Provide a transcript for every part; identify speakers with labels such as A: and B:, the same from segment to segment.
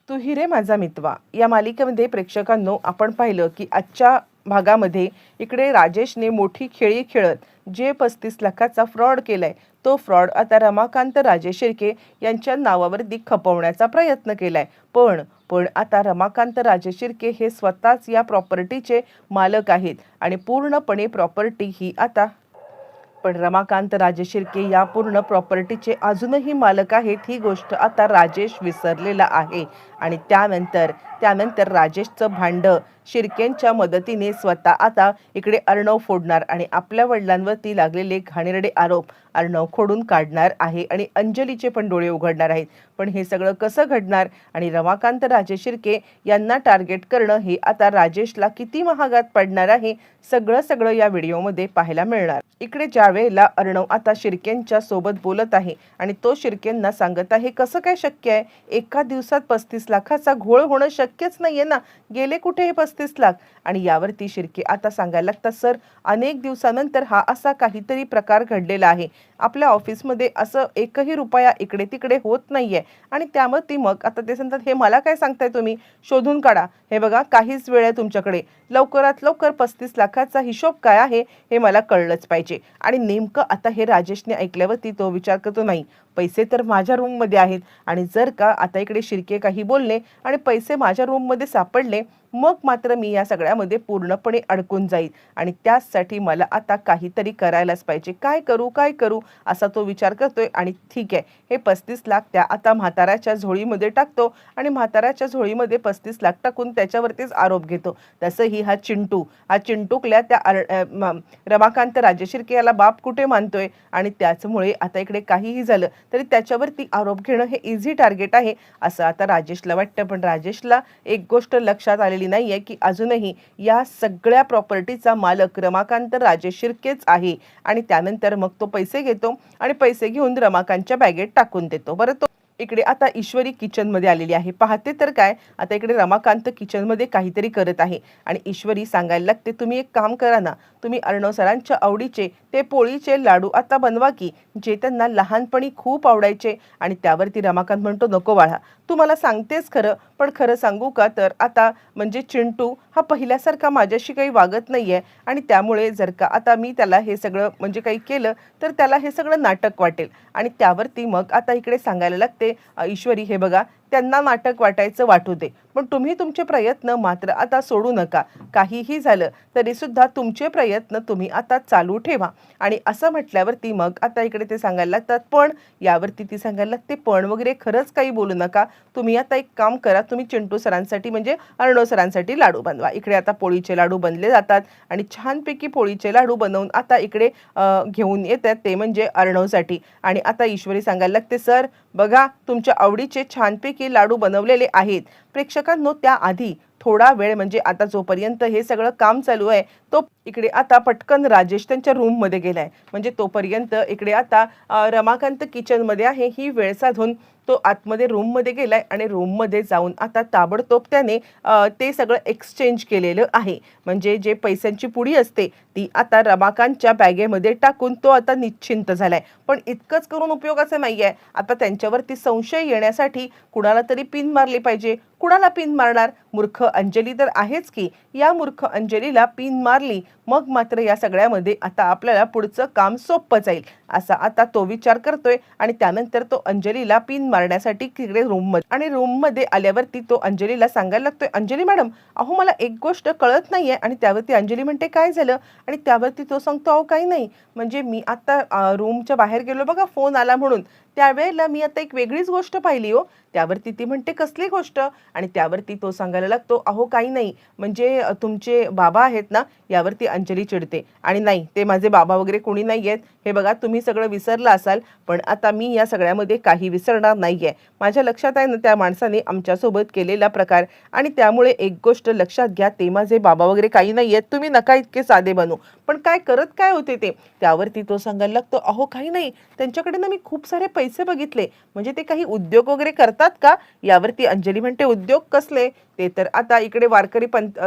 A: तू हि रे माझा मितवा या मालिकेमध्ये प्रेक्षकांनो आपण पाहिलं की आजच्या भागामध्ये इकडे राजेशने मोठी खेळी खेळत जे 35 लाखाचा फ्रॉड केलाय तो फ्रॉड आता रमाकांत राजेश शिर्के यांच्या नावावरती खपवण्याचा प्रयत्न केलाय। पण आता रमाकांत राजेश शिर्के हे स्वतःच या प्रॉपर्टीचे मालक आहेत आणि पूर्णपणे प्रॉपर्टी ही आता पण रमाकांत राजेश शिर्के या पूर्ण प्रॉपर्टीचे अजूनही मालक आहेत ही गोष्ट आता राजेश विसरलेला आहे। आणि त्यानंतर राजेशचं भांड शिर्केंच्या मदतीने स्वतः आता इकडे अर्णव फोडणार आणि आपल्या वडिलांवरती लागलेले घाणेरडे आरोप अर्णव खोडून काढणार आहे आणि अंजलीचे पण डोळे उघडणार आहेत। पण हे सगळं कसं घडणार आणि रमाकांत राजेश शिर्के यांना टार्गेट करणं हे आता राजेशला किती महागात पडणार आहे सगळं या व्हिडिओमध्ये पाहायला मिळणार। इकडे ज्या वेळेला अर्णव आता शिर्केंच्या सोबत बोलत आहे आणि तो शिर्केंना सांगत आहे कसं काय शक्य आहे, एका दिवसात 35 लाखाचा घोळ होणं शक्यच नाहीये ना, गेले कुठे हे 35 लाख। आणि यावरती शिर्के आता सांगायला लागतात सर अनेक दिवसानंतर हा असा काहीतरी प्रकार घडलेला आहे, आपल्या ऑफिसमध्ये असं एकही रुपया इकडे तिकडे होत नाहीये। आणि त्यामध्ये मग आता ते सांगतात हे मला काय सांगताय तुम्ही, शोधून काढा, हे बघा काहीच वेळ आहे तुमच्याकडे, लवकरात लवकर 35 लाखाचा हिशोब काय आहे हे मला कळलंच पाहिजे। आणि नेमकं आता हे राजेशने ऐकल्यावरती तो विचार करतो नाही पैसे तर माझ्या रूममध्ये आहेत आणि जर का आता इकडे शिर्के काही बोलले आणि पैसे माझ्या रूममध्ये सापडले मग मात्र मी या सगळ्यामध्ये पूर्णपणे अडकून जाईल आणि त्यासाठी मला आता काहीतरी करायलाच पाहिजे, काय करू असा तो विचार करतोय। आणि ठीक आहे हे 35 लाख त्या आता म्हाताऱ्याच्या झोळीमध्ये टाकतो आणि म्हाताऱ्याच्या झोळीमध्ये 35 लाख टाकून त्याच्यावरतीच आरोप घेतो। तसंही हा चिंटूकल्या त्या रमाकांत राजेश शिर्के याला बाप कुठे मानतोय आणि त्याचमुळे आता इकडे काहीही झालं तरी त्याच्यावरती आरोप घेणं हे इझी टार्गेट आहे असं आता राजेशला वाटतं। पण राजेशला एक गोष्ट लक्षात आलेली नाहीये की अजूनही या सगळ्या प्रॉपर्टीचा मालक रमाकांत राजेश शिर्केच आहे। आणि त्यानंतर मग तो पैसे घेतो आणि पैसे घेऊन रमाकांतच्या बॅगेत टाकून देतो। बरं तो इकडे आता ईश्वरी किचन मध्ये आलेली आहे, पाहते तर काय आता इकडे रमाकांत किचन मध्ये काहीतरी करत आहे आणि ईश्वरी सांगायला लागते तुम्ही एक काम करा ना, तुम्ही अर्णव सरांच्या आवडीचे ते पोळीचे लाडू आता बनवा की जे त्यांना लहानपणी खूप आवडायचे। आणि त्यावरती रमाकांत म्हणतो नको बाळा तू मला सांगतेस खरं, पण खरं सांगू का तर आता म्हणजे चिंटू हा पहिल्यासारखा माझ्याशी काही वागत नाहीये आणि त्यामुळे जर का आता मी त्याला हे सगळं म्हणजे काही केलं तर त्याला हे सगळं नाटक वाटेल। आणि त्यावरती मग आता इकडे सांगायला लागते ईश्वरी हे बघा त्यांना नाटक वाटायचं वाटू दे, पण तुम्ही तुमचे प्रयत्न मात्र आता सोडू नका, काहीही झालं तरी सुद्धा तुमचे प्रयत्न तुम्ही आता चालू ठेवा। आणि असं म्हटल्यावरती मग आता इकडे ते सांगायला लागतात पण यावरती ती सांगायला लागते पण वगैरे खरंच काही बोलू नका, तुम्ही आता एक काम करा तुम्ही चिंटू सरांसाठी म्हणजे अर्णव सरांसाठी लाडू बनवा। इकडे आता पोळीचे लाडू बनले जातात आणि छानपैकी पोळीचे लाडू बनवून आता इकडे घेऊन येतात ते म्हणजे अर्णवसाठी। आणि आता ईश्वरी सांगायला लागते सर बघा तुमच्या आवडीचे छानपैकी लाडू बनवलेले आहेत। प्रेक्षकांनो त्याआधी थोडा वेळ म्हणजे आता जोपर्यंत हे सगळं काम चालू आहे तो इकडे आता पटकन राजेश त्यांच्या रूम मध्ये गेलाय, म्हणजे तोपर्यंत इकडे आता रमाकांत किचन मध्ये आहे ही वेळ साधून तो आतमध्ये रूम मध्ये गेलाय आणि रूम मध्ये जाऊन आता ताबडतोब त्याने ते सगळं एक्सचेंज केलेलं आहे। म्हणजे जे पैशांची पुडी असते ती आता रमाकांतच्या बॅगेमध्ये टाकून तो आता निश्चिंत झालाय। पण इतकंच करून उपयोगाचं नाहीये, आता त्यांच्यावरती संशय येण्यासाठी कुणाला तरी पिन मारली पाहिजे। कुणाला पिन मारणार, मूर्ख अंजली तर आहेच की, या मूर्ख अंजलीला पिन मारली मग मात्र या सगळ्यामध्ये आता आपल्याला पुढचं काम सोपं जाईल असा आता तो विचार करतोय। आणि त्यानंतर तो अंजलीला पिन मारण्यासाठी तिकडे रूम मध्ये आल्यावरती तो अंजलीला सांगायला लागतोय अंजली मॅडम अहो मला एक गोष्ट कळत नाहीये। आणि त्यावरती अंजली म्हणते काय झालं, आणि त्यावरती तो सांगतो अहो काही नाही, म्हणजे मी आता रूमच्या बाहेर गेलो बघा फोन आला म्हणून, त्यावेळेला मी आता एक वेगळीच गोष्ट पाहिली हो। त्यावरती ती म्हणते कसली गोष्ट, आणि त्यावरती तो सांगायला लागतो अहो काही नाही, म्हणजे तुमचे बाबा आहेत ना, यावरती अंजली चिडते आणि नाही ते माझे बाबा वगैरे कोणी नाही आहेत, हे बघा तुम्ही सगळं विसरला असाल पण आता मी या सगळ्यामध्ये काही विसरणार नाहीये, माझ्या लक्षात आहे ना त्या माणसाने आमच्यासोबत केलेला प्रकार, आणि त्यामुळे एक गोष्ट लक्षात घ्या ते माझे बाबा वगैरे काही नाही आहेत, तुम्ही नका इतके साधे बनू, पण काय करत काय होते ते। त्यावरती तो सांगायला लागतो अहो काही नाही, त्यांच्याकडे ना मी खूप सारे पैसे बघितले, म्हणजे ते काही उद्योग वगैरे करतात का। यावरती अंजली म्हणते उद्योग कसले, ते तर आता इकडे वारकरी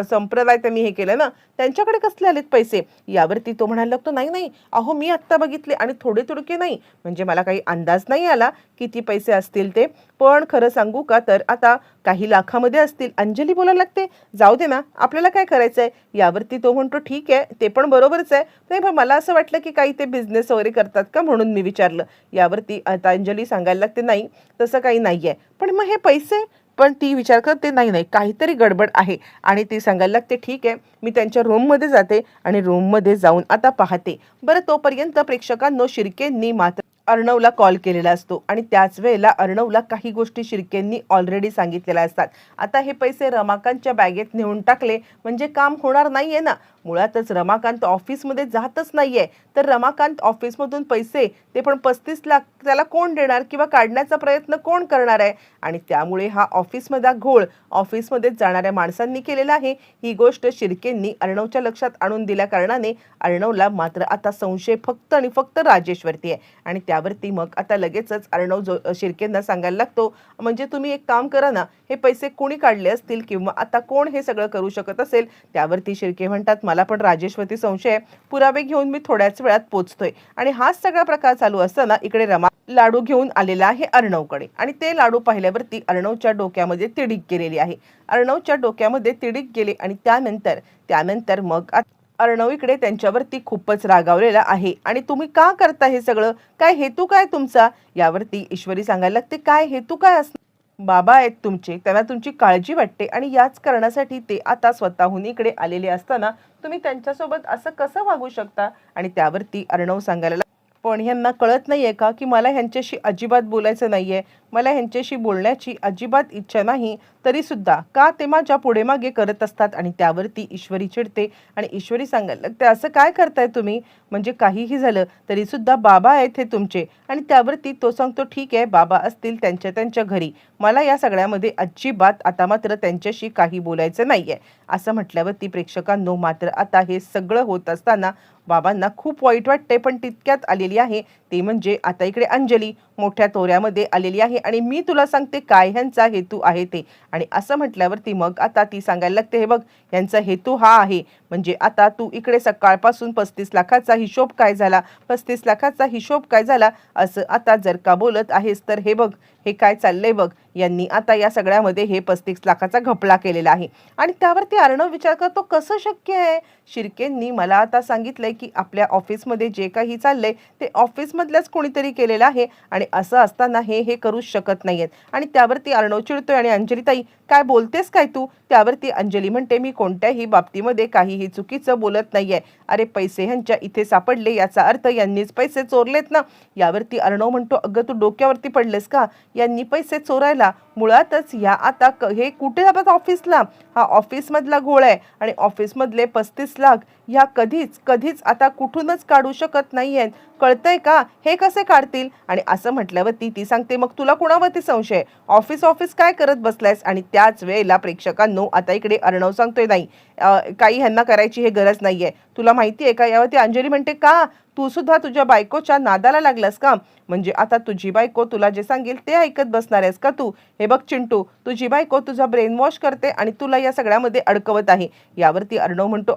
A: संप्रदाय त्यांनी हे केलं ना, त्यांच्याकडे कसले आलेत पैसे? यावरती तो म्हणायला लागतो, नाही नाही, अहो मी आत्ता बघितले आणि थोडे थोडके नाही, म्हणजे मला काही अंदाज नाही आला किती पैसे असतील ते, पण खरं सांगू का तर आता काही लाखामध्ये असतील. अंजली बोलायला लागते, जाऊ दे ना, आपल्याला काय करायचंय? यावरती तो म्हणतो, ठीक आहे, ते पण बरोबरच आहे, नाही पण मला असं वाटलं की काही ते बिझनेस वगैरे करतात का म्हणून मी विचारलं. यावरती आता अंजली सांगायला लागते, नाही तसं काही नाहीये, पण मग हे पैसे? पण ती विचार करते, नाही नाही, काहीतरी गडबड आहे. आणि ती सांगायला लागते, ठीक आहे, मी त्यांच्या रूममध्ये जाते आणि रूममध्ये जाऊन आता पाहते. बरं, तोपर्यंत प्रेक्षकांनो शिर्केंनी मात्र अर्णवला कॉल केलेला असतो आणि त्याच वेळेला अर्णवला काही गोष्टी शिर्केंनी ऑलरेडी सांगितलेल्या असतात. आता हे पैसे रमाकांतच्या बॅगेत नेऊन टाकले म्हणजे काम होणार नाहीये ना. मुळातच रमाकांत ऑफिसमध्ये जातच नाहीये, तर रमाकांत ऑफिसमधून पैसे, ते पण 35 लाख, त्याला कोण देणार किंवा काढण्याचा प्रयत्न कोण करणार आहे? आणि त्यामुळे हा ऑफिसमधला घोळ ऑफिसमध्ये जाणाऱ्या माणसांनी केलेला आहे. ही गोष्ट शिर्केंनी अर्णवच्या लक्षात आणून दिल्या कारणाने अर्णवला मात्र आता संशय फक्त आणि फक्त राजेशवरती आहे. आणि त्यावरती मग आता लगेचच अर्णव शिर्केंना सांगायला लागतो, म्हणजे तुम्ही एक काम करा ना, हे पैसे कोणी काढले असतील किंवा आता कोण हे सगळं करू शकत असेल? त्यावरती शिर्के म्हणतात, मला पण राजेशवरती संशय आहे, पुरावे घेऊन मी थोड्याच वेळात पोहोचतोय. आणि हाच सगळा प्रकार चालू असताना इकडे रमा लाडू घेऊन आलेला आहे अर्णवकडे आणि ते लाडू पाहिल्यावरती अर्णवच्या डोक्यामध्ये तिडीक गेलेली आहे. अर्णवच्या डोक्यामध्ये तिडीक गेले आणि त्यानंतर मग अर्णव इकडे त्यांच्यावरती खूपच रागावलेला आहे. आणि तुम्ही का करता हे सगळं? काय हेतू काय तुमचा? यावरती ईश्वरी सांगायला लागते, काय हेतू काय असणार? बाबा आहेत तुमचे, त्यांना तुमची काळजी वाटते आणि याच कारणासाठी ते आता स्वतःहून इकडे आलेले असताना तुम्ही त्यांच्यासोबत असं कसं वागू शकता? आणि त्यावरती अर्णव सांगायला, पण ह्यांना कळत नाहीये का की मला ह्यांच्याशी अजिबात बोलायचं नाहीये, मला ह्यांच्याशी बोलण्याची अजिबात इच्छा नाही, तरी सुद्धा का ते माझ्या पुढे मागे करत असतात? आणि त्यावरती ईश्वरी चिडते आणि ईश्वरी सांगायला लागते, असं काय करताय तुम्ही? म्हणजे काहीही झालं तरी सुद्धा बाबा आहेत हे तुमचे. आणि त्यावरती तो सांगतो, ठीक आहे, बाबा असतील त्यांच्या घरी, मला या सगळ्यामध्ये अजिबात आता मात्र त्यांच्याशी काही बोलायचं नाहीये. असं म्हटल्यावरती प्रेक्षकांनो मात्र आता हे सगळं होत असताना बाबांना खूप वाईट वाटते. पण तितक्यात आलेली आहे ते म्हणजे आता इकडे अंजली मोठ्या तोऱ्यामध्ये आलेली आहे आणि मी तुला सांगते काय ह्यांचा हेतू आहे ते. आणि असं म्हटल्यावरती मग आता ती सांगायला लागते, हे बघ, यांचा हेतू हा आहे, म्हणजे आता तू इकडे सकाळपासून 35 लाखाचा हिशोब काय झाला, 35 लाखाचा हिशोब काय झाला असं आता जर का बोलत आहेस तर हे बघ, हे काय चाललंय बघ, यांनी आता या सगळ्यामध्ये हे 35 लाखाचा घपला केलेला आहे. आणि त्यावरती अर्णव विचार करतो, कसं शक्य आहे? शिर्केंनी मला आता सांगितलंय की आपल्या ऑफिसमध्ये जे काही चाललंय ते ऑफिसमधल्याच कोणीतरी केलेलं आहे आणि असं असताना हे करूच शकत नाहीयेत. आणि त्यावरती अर्णव चिडतोय आणि अंजली, ताई काय बोलतेस काय तू? त्यावरती अंजली म्हणते, मी कोणत्याही बाबतीमध्ये काहीही चुकीचं बोलत नाहीये. अरे पैसे ह्यांच्या इथे सापडले याचा अर्थ यांनीच पैसे चोरलेत ना. यावरती अर्णव म्हणतो, अगं तू डोक्यावरती पडलेस का? यांनी पैसे चोरायला मुळातच या आता हे कुठे जातात? ऑफिसला. हा ऑफिसमधला घोळ आहे आणि ऑफिसमधले 35 लाख ह्या कधीच आता कुठूनच काढू शकत नाहीयेत, कळतंय का? हे कसे काढतील? आणि असं म्हटल्यावरती ती सांगते, मग तुला कुणावरती संशय? ऑफिस काय करत बसलायस? आणि त्याच वेळेला प्रेक्षकांनो आता इकडे अर्णव सांगतोय, नाही काही ह्यांना करायची हे गरज नाहीये. तुला माहिती आहे का? यावरती अंजली म्हणते, का तू सुद्धा तुझ्या बायकोच्या नादाला लागलास का? म्हणजे आता तुझी बायको तुला जे सांगेल ते ऐकत बसणार आहेस का तू? हे बघ चिंटू, तुझी बायको तुझा ब्रेन वॉश करते आणि तुला या सगळ्यामध्ये अडकवत आहे. यावरती अर्णव म्हणतो,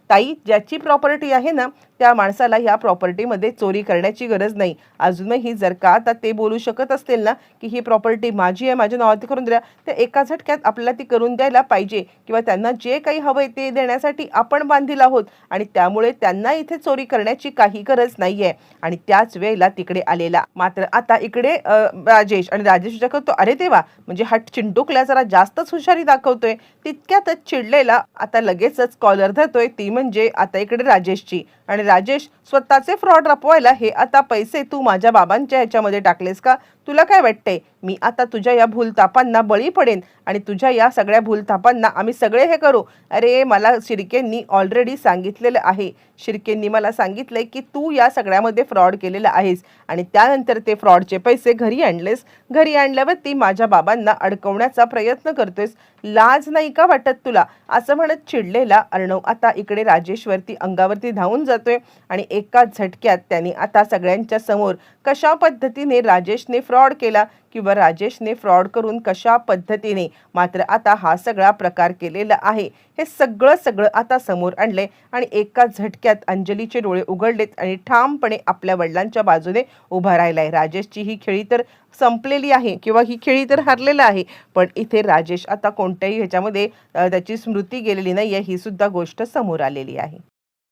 A: ताई ज्याची प्रॉपर्टी आहे ना त्या माणसाला ह्या प्रॉपर्टीमध्ये चोरी करण्याची गरज नाही. अजूनही जर का आता ते बोलू शकत असतील ना की ही प्रॉपर्टी माझी आहे, माझ्या नावावरती करून द्या, तर एका झटक्यात आपल्याला ती करून द्यायला पाहिजे किंवा त्यांना जे काही हवंय ते देण्यासाठी आपण बांधील आहोत आणि त्यामुळे त्यांना इथे चोरी करण्याची काही गरज नाहीये. आणि त्याच वेळेला तिकडे आलेला मात्र आता इकडे राजेश विचार करतो, अरे देवा, म्हणजे हा चिंटूकल्या जरा जास्तच हुशारी दाखवतोय. तितक्यातच चिडलेला आता लगेचच कॉलर धरतोय, ती म्हणजे आता इकडे राजेशची. आणि राजेश, स्वतःचे फ्रॉड रपवायला हे आता पैसे तू माझ्या बाबांच्या ह्याच्यामध्ये टाकलेस का? तुला काय वाटतंय मी आता तुझ्या या भूलथापांना बळी पडेन आणि तुझ्या या सगळ्या भूलथापांना आम्ही सगळे हे करू? अरे मला शिर्केंनी ऑलरेडी सांगितलेलं आहे, शिर्केंनी मला सांगितलंय की तू या सगळ्यामध्ये फ्रॉड केलेला आहेस आणि त्यानंतर ते फ्रॉडचे पैसे घरी आणलेस. घरी आणल्यावरती माझ्या बाबांना अडकवण्याचा प्रयत्न करतोयस. लाज नाही का वाटत तुला? असं म्हणत चिडलेला अर्णव आता इकडे राजेशवरती अंगावरती धावून जातोय आणि एका झटक्यात त्याने आता सगळ्यांच्या समोर कशा पद्धतीने राजेशने फ्रॉड केला किंवा राजेशने फ्रॉड करून कशा पद्धतीने मात्र आता हा सगळा प्रकार केलेला आहे, हे सगळं आता समोर आणले आणि एका झटक्यात अंजलीचे डोळे उघडलेत आणि ठामपणे आपल्या वडिलांच्या बाजूने उभा राहिलाय. राजेशची ही खेळी तर संपलेली आहे किंवा ही खेळी तर हरलेला आहे, पण इथे राजेश आता कोणत्याही ह्याच्यामध्ये त्याची स्मृती गेलेली नाहीये, ही सुद्धा गोष्ट समोर आलेली आहे.